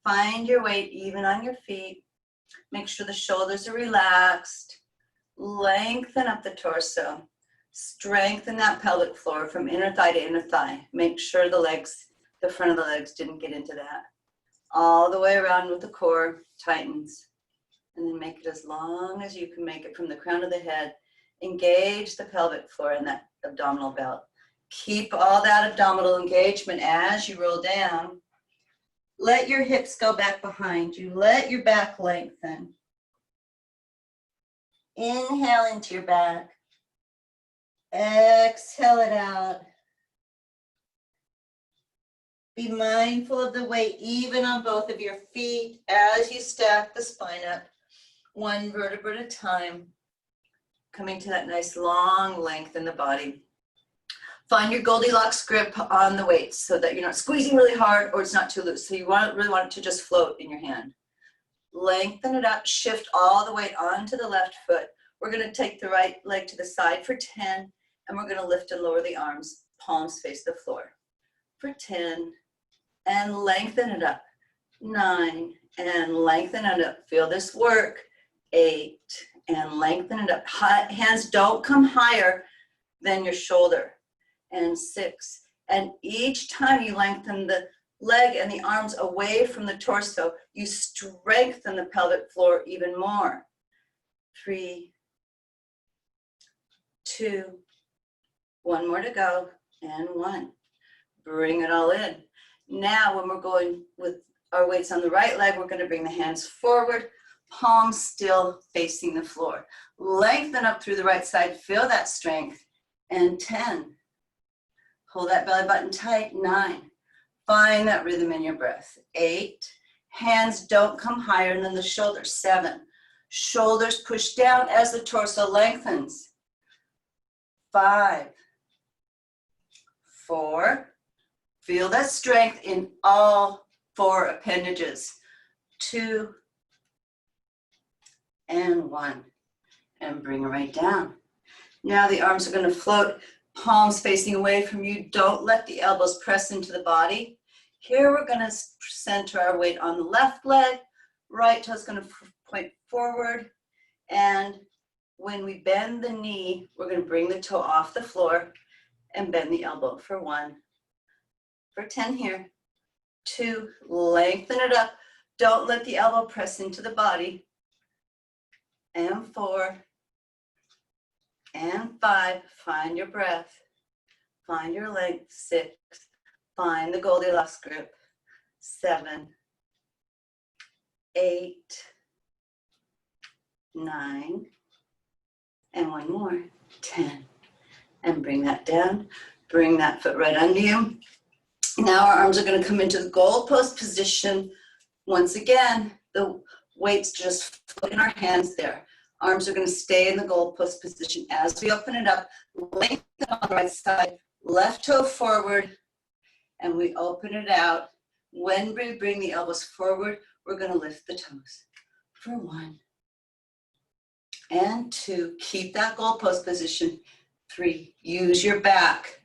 Find your weight even on your feet. Make sure the shoulders are relaxed. Lengthen up the torso. Strengthen that pelvic floor from inner thigh to inner thigh. Make sure the legs, the front of the legs didn't get into that. All the way around with the core, tightens. And then make it as long as you can make it from the crown of the head. Engage the pelvic floor and that abdominal belt. Keep all that abdominal engagement as you roll down. Let your hips go back behind you. Let your back lengthen. Inhale into your back. Exhale it out. Be mindful of the weight even on both of your feet as you stack the spine up, one vertebra at a time, coming to that nice long length in the body. Find your Goldilocks grip on the weights so that you're not squeezing really hard or it's not too loose. So you really want it to just float in your hand. Lengthen it up, shift all the weight onto the left foot. We're going to take the right leg to the side for 10, and we're going to lift and lower the arms, palms face the floor. For 10, and lengthen it up. 9, and lengthen it up. Feel this work. 8, and lengthen it up. Hands don't come higher than your shoulder. And 6, and each time you lengthen the leg and the arms away from the torso, you strengthen the pelvic floor even more. 3, 2, 1 more to go, and 1. Bring it all in. Now when we're going with our weights on the right leg, we're going to bring the hands forward, palms still facing the floor. Lengthen up through the right side, feel that strength, and 10. Hold that belly button tight, 9. Find that rhythm in your breath, 8. Hands don't come higher than the shoulders, 7. Shoulders push down as the torso lengthens, 5, 4. Feel that strength in all 4 appendages, 2, and 1. And bring it right down. Now the arms are going to float, palms facing away from you. Don't let the elbows press into the body. Here we're going to center our weight on the left leg. Right toe is going to point forward. And when we bend the knee, we're going to bring the toe off the floor and bend the elbow for 1. For 10 here. 2, lengthen it up. Don't let the elbow press into the body. And 4. And 5, find your breath, find your length. 6, find the Goldilocks grip. 7, 8, 9, and 1 more, 10. And bring that down, bring that foot right under you. Now our arms are going to come into the goalpost position. Once again, the weights just float in our hands there. Arms are going to stay in the goalpost position as we open it up. Lengthen on the right side, left toe forward, and we open it out. When we bring the elbows forward, we're going to lift the toes. For 1, and 2, keep that goalpost position. 3, use your back.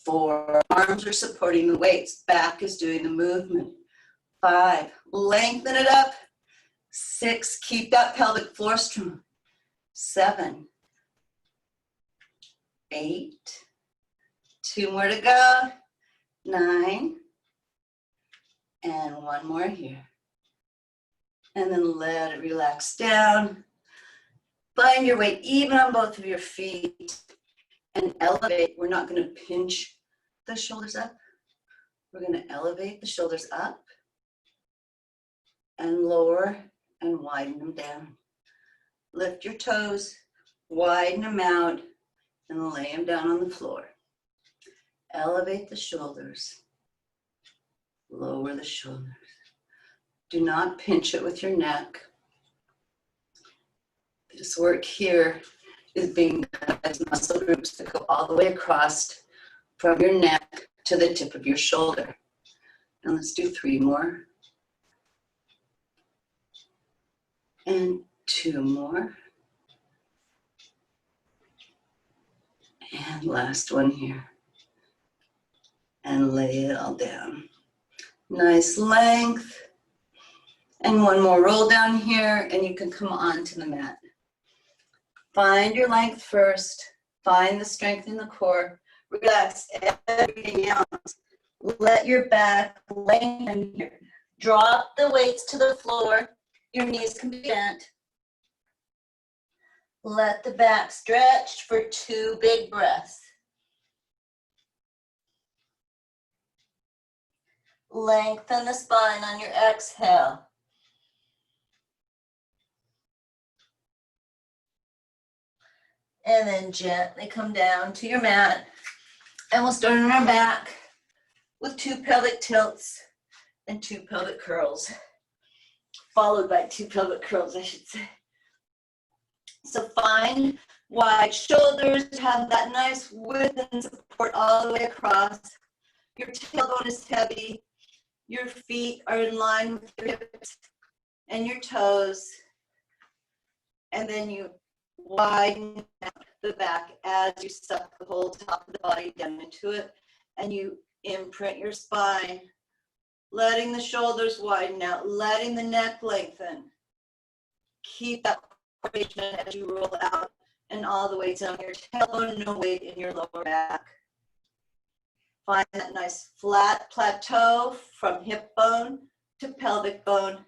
4, arms are supporting the weights. Back is doing the movement. 5, lengthen it up. 6, keep that pelvic floor strong. 7, 8, 2 more to go. 9, and 1 more here. And then let it relax down. Find your weight even on both of your feet and elevate. We're not going to pinch the shoulders up. We're going to elevate the shoulders up and lower and widen them down. Lift your toes, widen them out, and lay them down on the floor. Elevate the shoulders, lower the shoulders. Do not pinch it with your neck. This work here is being done as muscle groups that go all the way across from your neck to the tip of your shoulder. And let's do 3 more. And 2 more. And last one here. And lay it all down. Nice length. And one more roll down here, and you can come onto the mat. Find your length first. Find the strength in the core. Relax everything else. Let your back lengthen here. Drop the weights to the floor. Your knees can be bent. Let the back stretch for 2 big breaths. Lengthen the spine on your exhale. And then gently come down to your mat. And we'll start on our back with 2 pelvic tilts and 2 pelvic curls. Followed by 2 pelvic curls, I should say. So find wide shoulders, have that nice width and support all the way across. Your tailbone is heavy. Your feet are in line with your hips and your toes. And then you widen out the back as you suck the whole top of the body down into it. And you imprint your spine, letting the shoulders widen out, letting the neck lengthen. Keep that coordination as you roll out and all the way down your tailbone, no weight in your lower back. Find that nice flat plateau from hip bone to pelvic bone.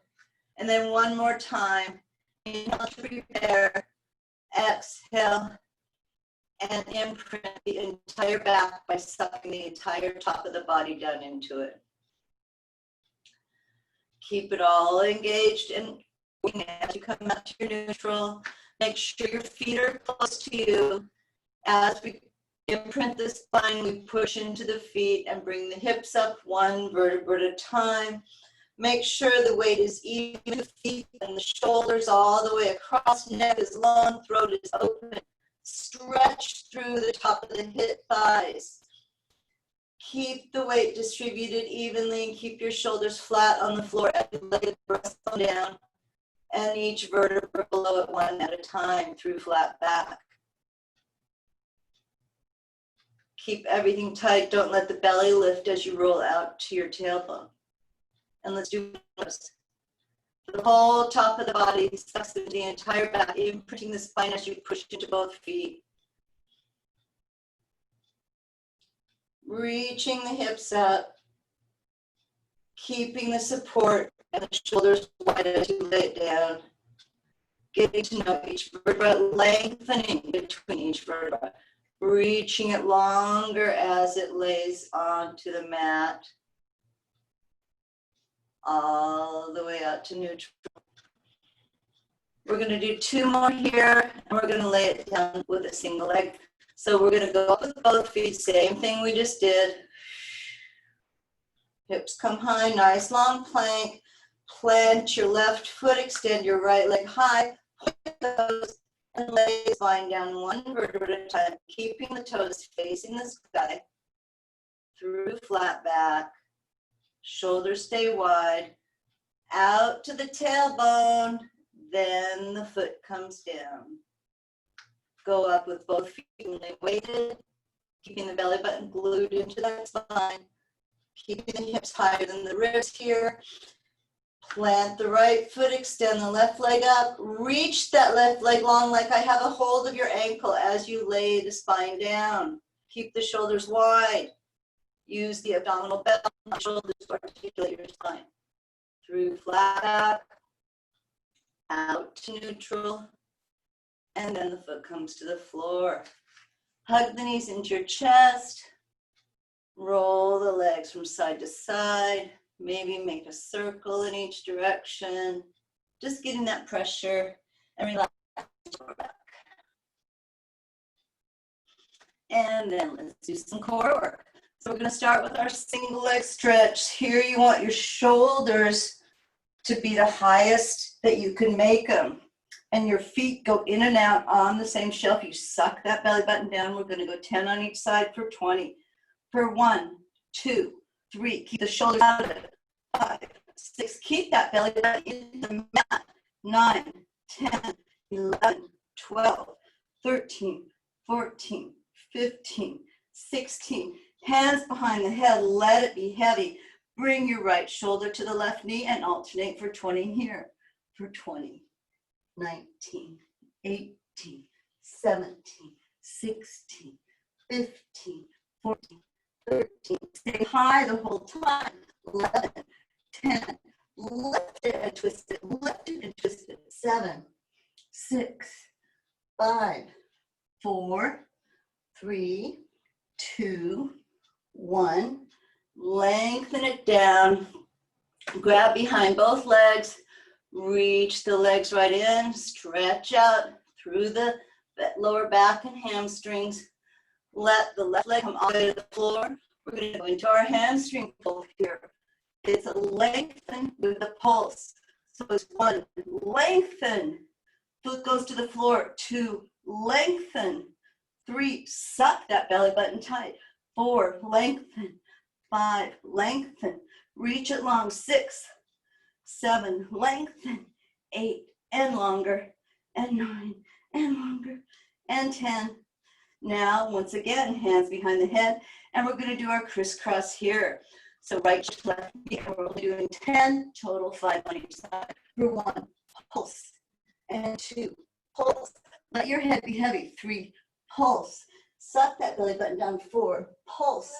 And then one more time, inhale to prepare, exhale, and imprint the entire back by sucking the entire top of the body down into it. Keep it all engaged and as you come out to your neutral, make sure your feet are close to you. As we imprint the spine, we push into the feet and bring the hips up 1 vertebra at a time. Make sure the weight is even with the feet and the shoulders all the way across. Neck is long, throat is open. Stretch through the top of the hip thighs. Keep the weight distributed evenly and keep your shoulders flat on the floor as you lay the breastbone down and each vertebra below it 1 at a time through flat back. Keep everything tight. Don't let the belly lift as you roll out to your tailbone. And let's do this. The whole top of the body sucks into the entire back, imprinting the spine as you push into both feet. Reaching the hips up, keeping the support and the shoulders wide as you lay it down. Getting to know each vertebra, lengthening between each vertebra. Reaching it longer as it lays onto the mat. All the way out to neutral. We're going to do 2 more here, and we're going to lay it down with a single leg. So we're going to go up with both feet, same thing we just did. Hips come high, nice long plank. Plant your left foot, extend your right leg high, point the toes, and lay the spine down 1 vertebra at a time, keeping the toes facing the sky. Through flat back, shoulders stay wide, out to the tailbone, then the foot comes down. Go up with both feet evenly weighted, keeping the belly button glued into that spine, keeping the hips higher than the ribs here. Plant the right foot, extend the left leg up, reach that left leg long like I have a hold of your ankle as you lay the spine down. Keep the shoulders wide. Use the abdominal belt on the shoulders to articulate your spine. Through flat back, out to neutral, and then the foot comes to the floor. Hug the knees into your chest. Roll the legs from side to side. Maybe make a circle in each direction. Just getting that pressure and relax your back. And then let's do some core work. So we're going to start with our single leg stretch. Here you want your shoulders to be the highest that you can make them. And your feet go in and out on the same shelf. You suck that belly button down. We're going to go 10 on each side for 20. For 1, 2, 3. Keep the shoulders out of it. 5, 6. Keep that belly button in the mat. 9, 10, 11, 12, 13, 14, 15, 16. Hands behind the head. Let it be heavy. Bring your right shoulder to the left knee and alternate for 20 here. For 20, 19, 18, 17, 16, 15, 14, 13. Stay high the whole time. 11, 10. Lift it and twist it. Lift it and twist it. 7, 6, 5, 4, 3, 2, 1. Lengthen it down. Grab behind both legs. Reach the legs right in. Stretch out through the lower back and hamstrings. Let the left leg come all the way to the floor. We're going to go into our hamstring pull here. It's a lengthen with the pulse. So it's 1, lengthen. Foot goes to the floor. 2, lengthen. 3, suck that belly button tight. 4, lengthen. 5, lengthen. Reach it long. 6, 7, lengthen. 8, and longer. And 9, and longer. And 10. Now, once again, hands behind the head. And we're going to do our crisscross here. So right to left, we're only doing 10, total 5 on each side. For 1, pulse. And 2, pulse. Let your head be heavy. 3, pulse. Suck that belly button down. 4, pulse.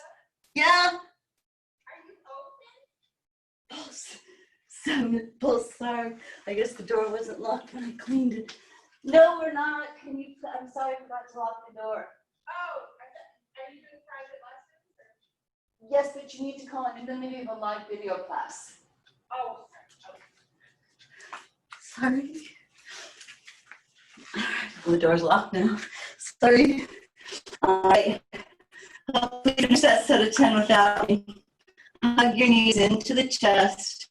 Yeah? Pulse. 7, pulse. Sorry. I guess the door wasn't locked when I cleaned it. No, we're not. I'm sorry, I forgot to lock the door. Oh, are you doing private lessons? Yes, but you need to call in the middle of a live video class. Oh, Sorry. The door's locked now. Sorry. All right. Hopefully finish that set of 10 without me. Hug your knees into the chest.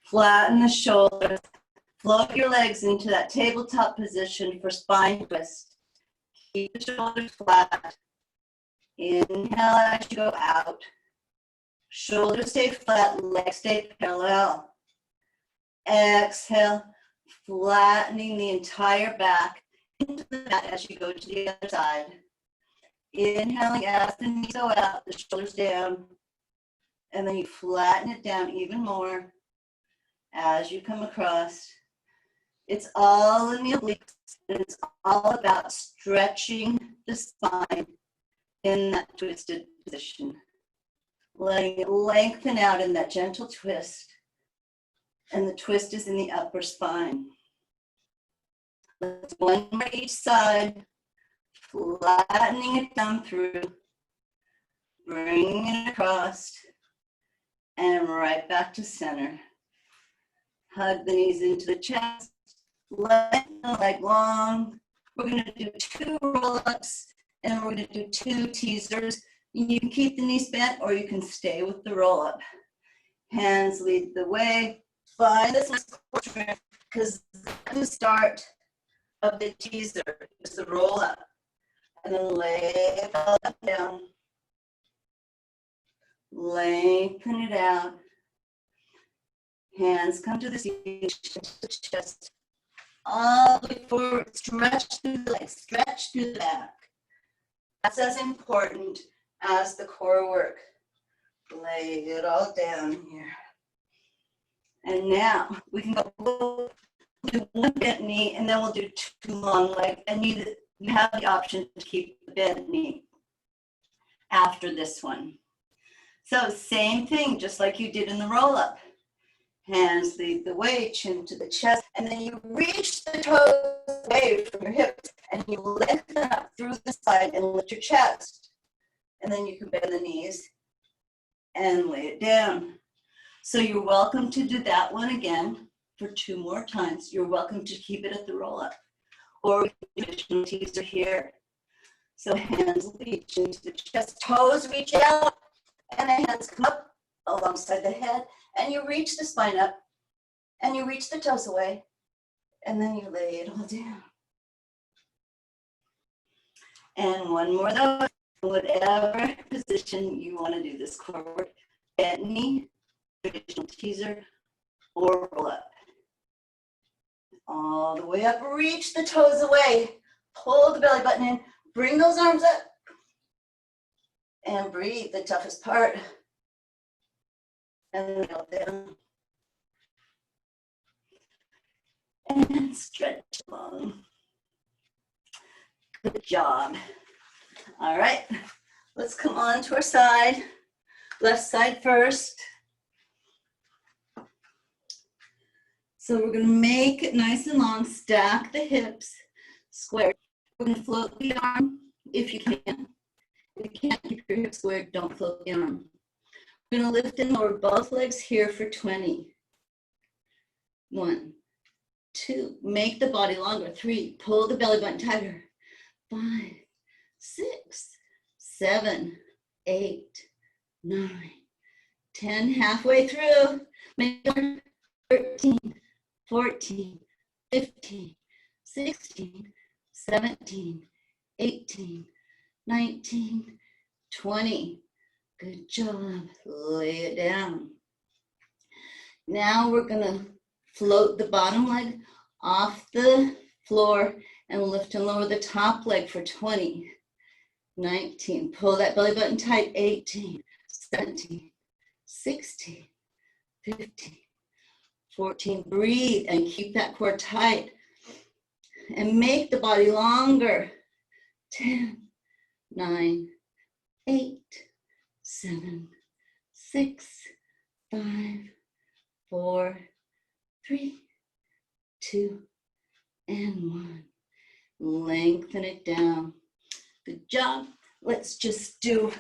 Flatten the shoulders. Float your legs into that tabletop position for spine twist. Keep the shoulders flat. Inhale as you go out. Shoulders stay flat, legs stay parallel. Exhale, flattening the entire back into the mat as you go to the other side. Inhaling as the knees go out, the shoulders down. And then you flatten it down even more as you come across. It's all in the obliques, and it's all about stretching the spine in that twisted position. Letting it lengthen out in that gentle twist. And the twist is in the upper spine. Let's one more each side, flattening it down through, bringing it across, and right back to center. Hug the knees into the chest, lengthen the leg long. We're going to do 2 roll-ups, and we're going to do 2 teasers. You can keep the knees bent, or you can stay with the roll-up. Hands lead the way. Find this because the start of the teaser is the roll-up. And then lay it all down. Lengthen it out. Hands come to the seat, to the chest. All the way forward, stretch through the legs, stretch through the back. That's as important as the core work. Lay it all down here. And now we can go do 1 bent knee, and then we'll do 2 long legs. And you have the option to keep the bent knee after this one. So same thing, just like you did in the roll-up. Hands lead the way, chin to the chest, and then you reach the toes away from your hips, and you lengthen up through the side and lift your chest. And then you can bend the knees and lay it down. So you're welcome to do that one again for 2 more times. You're welcome to keep it at the roll-up, or additional teaser here. So hands reach into the chest, toes reach out, and the hands come up alongside the head, and you reach the spine up, and you reach the toes away, and then you lay it all down. And 1 more though, whatever position you want to do this core work, bent knee, traditional teaser, or roll up. All the way up, reach the toes away, pull the belly button in, bring those arms up, and breathe, the toughest part. and down. And stretch long. Good job. All right, let's come on to our side. Left side first. So we're gonna make it nice and long, stack the hips, square. We're gonna float the arm if you can. If you can't keep your hips squared, don't float the arm. We're gonna lift and lower both legs here for 20. 1, 2, make the body longer. 3, pull the belly button tighter. 5, 6, 7, 8, 9, 10, halfway through. Make it 13, 14, 15, 16, 17, 18, 19, 20. Good job. Lay it down. Now we're gonna float the bottom leg off the floor and lift and lower the top leg for 20, 19. Pull that belly button tight. 18, 17, 16, 15, 14. Breathe and keep that core tight. And make the body longer. 10, 9, 8, 7, 6, 5, 4, 3, 2, and 1. Lengthen it down. Good job. Let's just do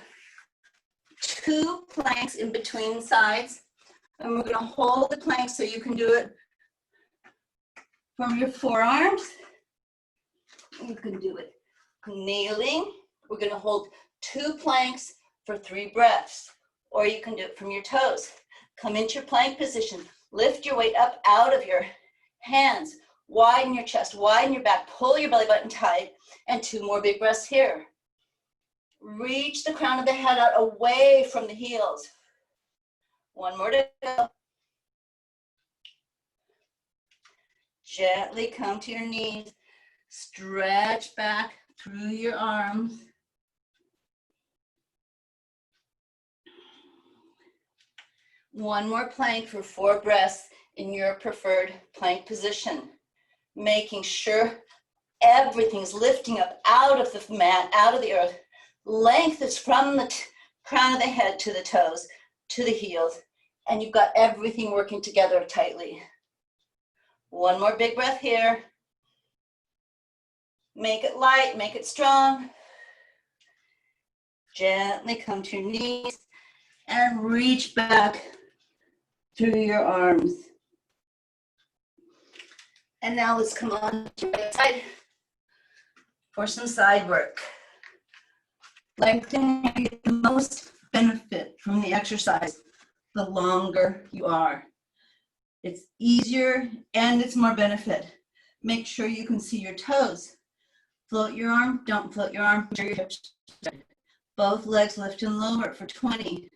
2 planks in between sides. And we're gonna hold the plank so you can do it from your forearms. You can do it kneeling. We're gonna hold 2 planks for 3 breaths, or you can do it from your toes. Come into your plank position. Lift your weight up out of your hands. Widen your chest, widen your back, pull your belly button tight, and 2 more big breaths here. Reach the crown of the head out away from the heels. 1 more to go. Gently come to your knees. Stretch back through your arms. One more plank for 4 breaths in your preferred plank position. Making sure everything's lifting up out of the mat, out of the earth. Length is from the crown of the head to the toes, to the heels, and you've got everything working together tightly. 1 more big breath here. Make it light, make it strong. Gently come to your knees and reach back through your arms. And now let's come on to your right side for some side work. Lengthening, you get the most benefit from the exercise the longer you are. It's easier and it's more benefit. Make sure you can see your toes. Float your arm, don't float your arm, your hips. Both legs lift and lower for 20,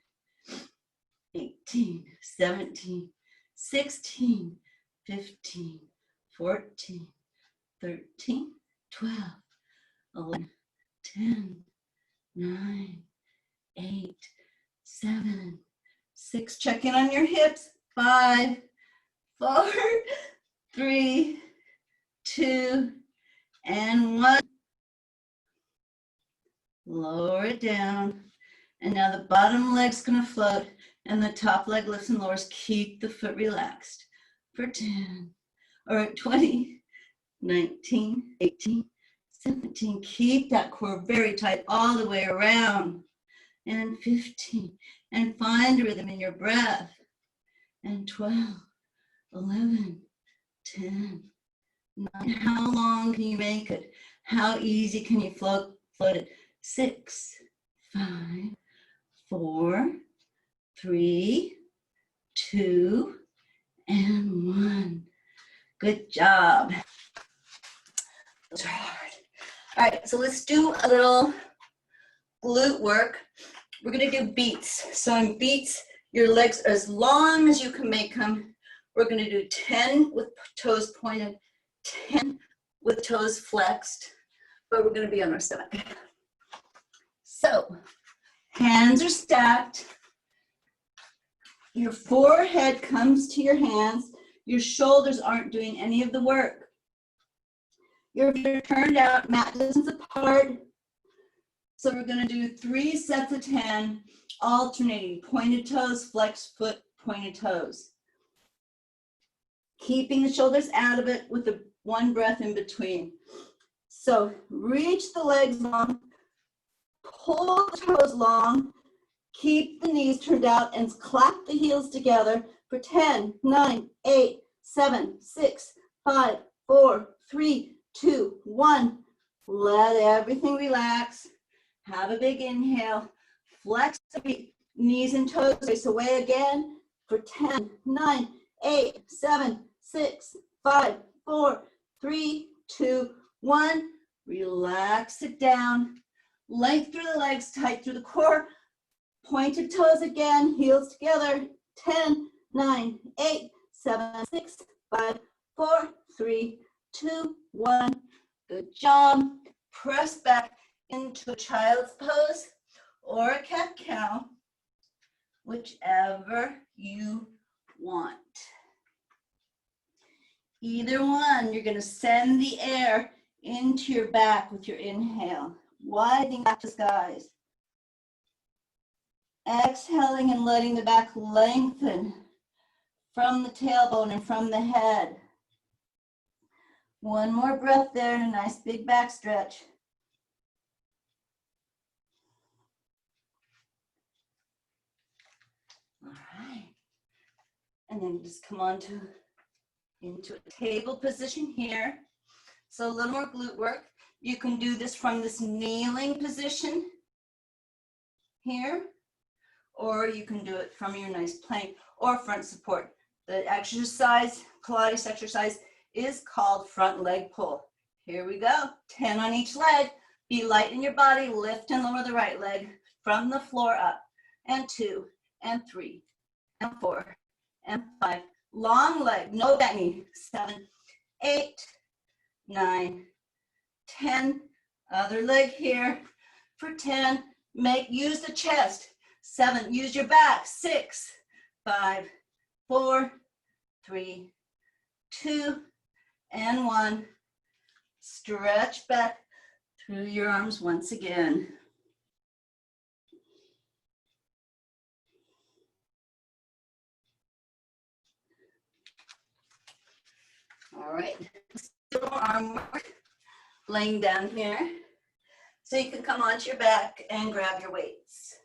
18, 17, 16, 15, 14, 13, 12, 11, 10, 9, 8, 7, 6. Check in on your hips. 5, 4, 3, 2, and 1. Lower it down. And now the bottom leg's gonna float and the top leg lifts and lowers. Keep the foot relaxed for 10, or 20, 19, 18, 17. Keep that core very tight all the way around. And 15. And find rhythm in your breath. And 12, 11, 10, 9. How long can you make it? How easy can you float it? 6, 5, 4, 3, 2, and 1. Good job. Those are hard. All right, so let's do a little glute work. We're gonna do beats. So in beats, your legs are as long as you can make them. We're gonna do 10 with toes pointed, 10 with toes flexed, but we're gonna be on our stomach. So, hands are stacked. Your forehead comes to your hands. Your shoulders aren't doing any of the work. Your feet are turned out, mat distance apart. So we're going to do 3 sets of 10, alternating pointed toes, flex foot, pointed toes. Keeping the shoulders out of it with the one breath in between. So reach the legs long, pull the toes long, keep the knees turned out, and clap the heels together for 10, 9, 8, 7, 6, 5, 4, 3, 2, 1. Let everything relax. Have a big inhale. Flex the feet, knees and toes face away again for 10, 9, 8, 7, 6, 5, 4, 3, 2, 1. Relax it down. Length through the legs, tight through the core. Pointed toes again, heels together. 10, 9, 8, 7, 6, 5, 4, 3, 2, 1. Good job. Press back into a child's pose or a cat-cow, whichever you want. Either one, you're going to send the air into your back with your inhale, widening back to skies. Exhaling and letting the back lengthen from the tailbone and from the head. One more breath there, and a nice big back stretch. All right. And then just come on into a table position here. So a little more glute work. You can do this from this kneeling position here, or you can do it from your nice plank or front support. The exercise, Pilates exercise, is called front leg pull. Here we go, 10 on each leg. Be light in your body, lift and lower the right leg from the floor up, and 2, and 3, and 4, and 5. Long leg, no bent knee, 7, 8, 9, 10. Other leg here for 10. Use the chest. 7, use your back. 6, 5, 4, 3, 2, and 1. Stretch back through your arms once again. All right, still arm work, laying down here. So you can come onto your back and grab your weights.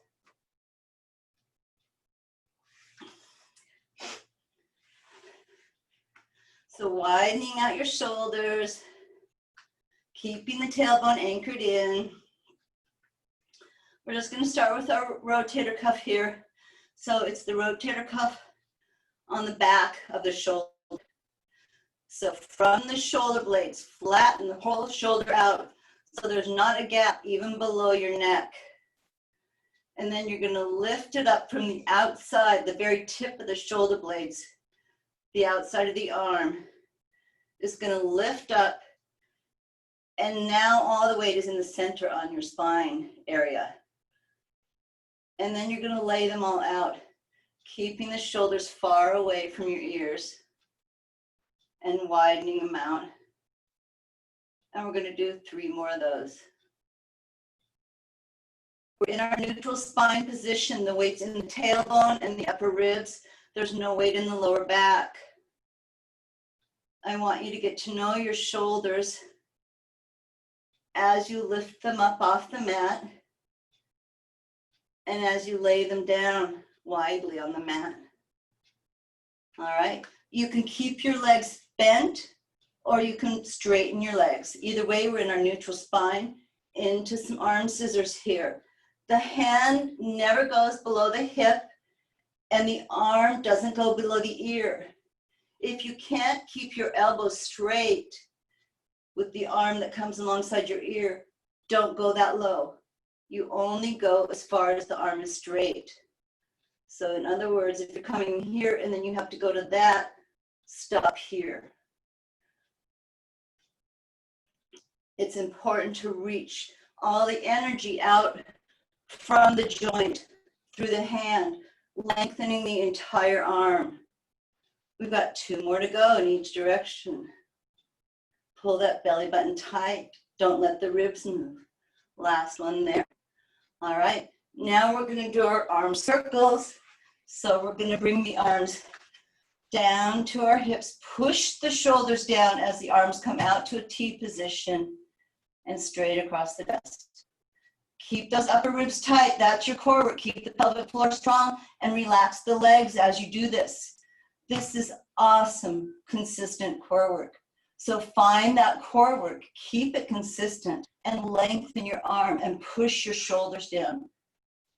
So widening out your shoulders, keeping the tailbone anchored in. We're just going to start with our rotator cuff here. So it's the rotator cuff on the back of the shoulder. So from the shoulder blades, flatten the whole shoulder out so there's not a gap even below your neck. And then you're going to lift it up from the outside, the very tip of the shoulder blades. The outside of the arm is going to lift up, and now all the weight is in the center on your spine area. And then you're going to lay them all out, keeping the shoulders far away from your ears and widening them out. And we're going to do 3 more of those. We're in our neutral spine position. The weight's in the tailbone and the upper ribs. There's no weight in the lower back. I want you to get to know your shoulders as you lift them up off the mat and as you lay them down widely on the mat. All right, you can keep your legs bent or you can straighten your legs. Either way, we're in our neutral spine. Into some arm scissors here. The hand never goes below the hip and the arm doesn't go below the ear. If you can't keep your elbow straight with the arm that comes alongside your ear, don't go that low. You only go as far as the arm is straight. So in other words, if you're coming here and then you have to go to that, stop here. It's important to reach all the energy out from the joint through the hand, lengthening the entire arm. We've got 2 more to go in each direction. Pull that belly button tight. Don't let the ribs move. Last one there. All right, now we're gonna do our arm circles. So we're gonna bring the arms down to our hips, push the shoulders down as the arms come out to a T position and straight across the chest. Keep those upper ribs tight, that's your core work. Keep the pelvic floor strong and relax the legs as you do this. This is awesome, consistent core work. So find that core work, keep it consistent, and lengthen your arm and push your shoulders down.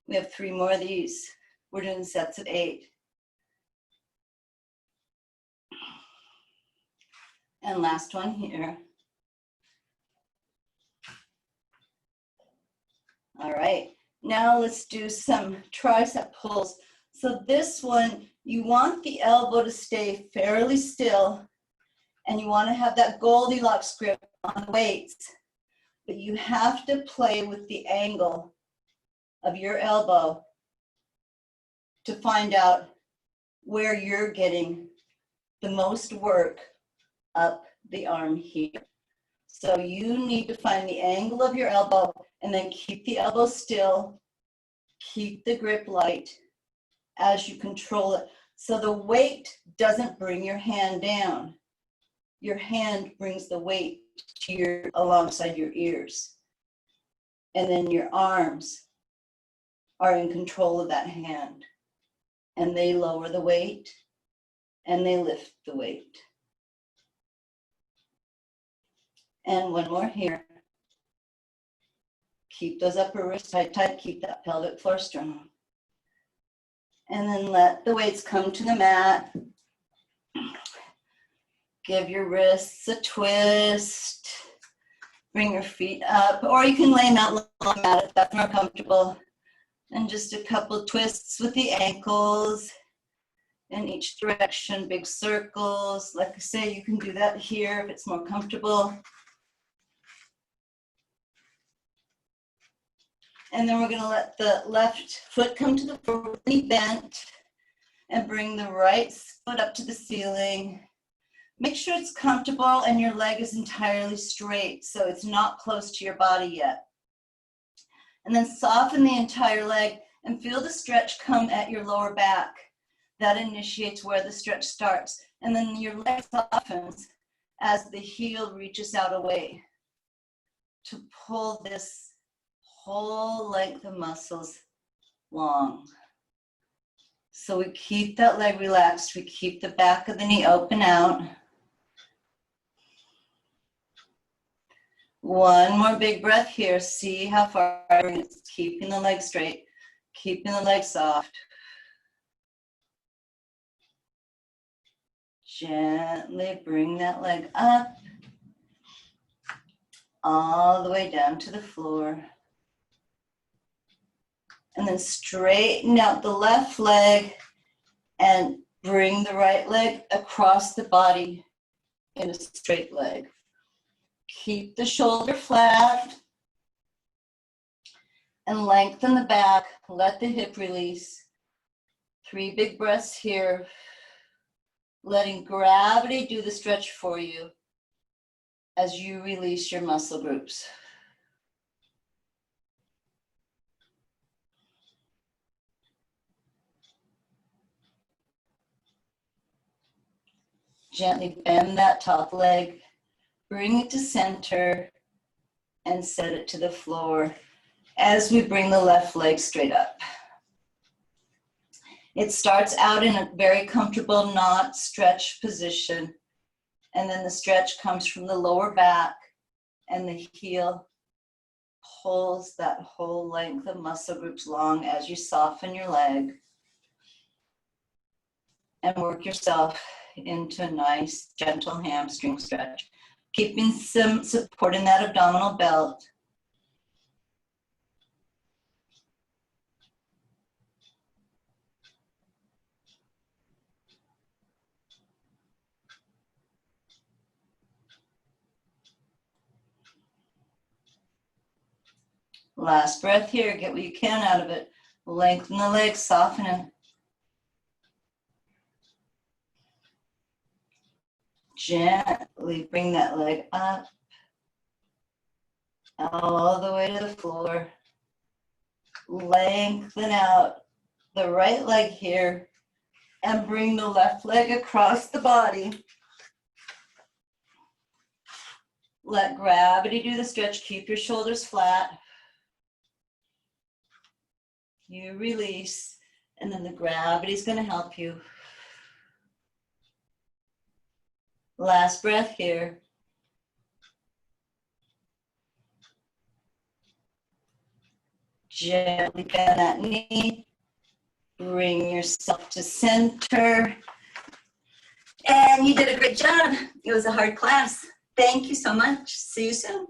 We have 3 more of these. We're doing sets of 8. And last one here. All right, now let's do some tricep pulls. So this one, you want the elbow to stay fairly still, and you want to have that Goldilocks grip on the weights, but you have to play with the angle of your elbow to find out where you're getting the most work up the arm here. So you need to find the angle of your elbow and then keep the elbow still, keep the grip light as you control it. So the weight doesn't bring your hand down. Your hand brings the weight to alongside your ears. And then your arms are in control of that hand. And they lower the weight and they lift the weight. And one more here. Keep those upper wrists tight, tight. Keep that pelvic floor strong. And then let the weights come to the mat. Give your wrists a twist. Bring your feet up, or you can lay them out on the mat if that's more comfortable. And just a couple twists with the ankles in each direction, big circles. Like I say, you can do that here if it's more comfortable. And then we're gonna let the left foot come to the floor with the knee bent and bring the right foot up to the ceiling. Make sure it's comfortable and your leg is entirely straight, so it's not close to your body yet. And then soften the entire leg and feel the stretch come at your lower back. That initiates where the stretch starts. And then your leg softens as the heel reaches out away to pull this whole length of muscles long. So we keep that leg relaxed. We keep the back of the knee open out. One more big breath here. See how far it's keeping the leg straight, keeping the leg soft. Gently bring that leg up, all the way down to the floor. And then straighten out the left leg and bring the right leg across the body in a straight leg. Keep the shoulder flat and lengthen the back. Let the hip release. 3 big breaths here. Letting gravity do the stretch for you as you release your muscle groups. Gently bend that top leg, bring it to center, and set it to the floor as we bring the left leg straight up. It starts out in a very comfortable not stretch position, and then the stretch comes from the lower back, and the heel pulls that whole length of muscle groups long as you soften your leg and work yourself into a nice, gentle hamstring stretch, keeping some support in that abdominal belt. Last breath here, get what you can out of it. Lengthen the legs, soften it. Gently bring that leg up, all the way to the floor. Lengthen out the right leg here and bring the left leg across the body. Let gravity do the stretch. Keep your shoulders flat. You release, and then the gravity is going to help you. Last breath here. Gently bend that knee. Bring yourself to center. And you did a great job. It was a hard class. Thank you so much. See you soon.